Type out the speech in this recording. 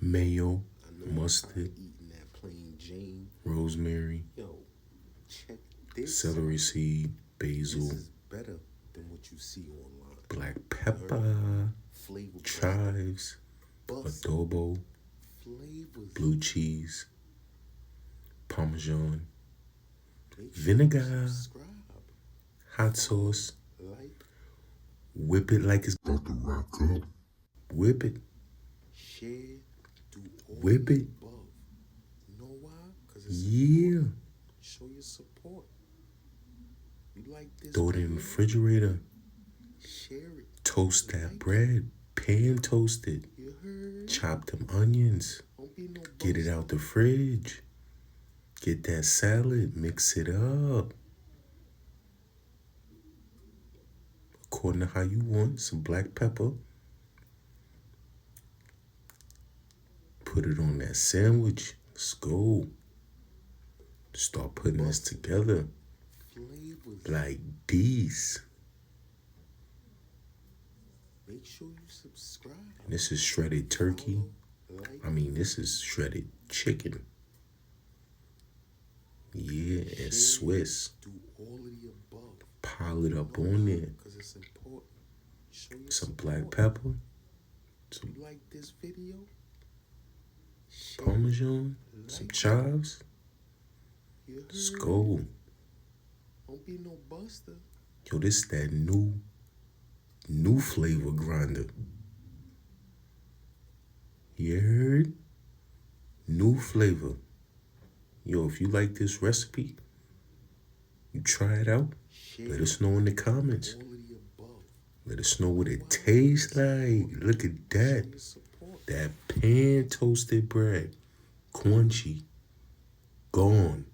mayo, I know mustard, eating that plain Jane. rosemary, Yo, check this. celery seed, basil, This is better than what you see online. black pepper, Flavor chives, bust adobo, flavors. blue cheese, parmesan, Make sure vinegar, subscribe, hot sauce. like, Whip it like it's about to rock up. Whip it. share, do all Whip the it. above. You know why? Because it's Yeah. important. Show your support. You like this? Throw it in the video? refrigerator. Share it. Toast You that like bread. Pan toast it. You heard? Chop them onions. Don't be no Get it out the fridge. Get that salad. Mix it up. According to how you want. Some black pepper. Put it on that sandwich. Let's go. Start putting this together. flavors. Like these. Make sure you subscribe. This is shredded turkey. Like, I mean, this is shredded chicken. Yeah, and Swiss. do all of the above. Pile it up on there. Because it's important. Show your Some support. black pepper. Some You like this video? Share. parmesan. Some chives. You heard? Let's go. Don't be no buster. Yo, this that new flavor grinder. You heard? New flavor. Yo, if you like this recipe, you try it out. Share. Let us know in the comments. All of the above. Let us know what it tastes like. Look at that. Show your support. That pan toasted bread. Kwrunchy. Gone.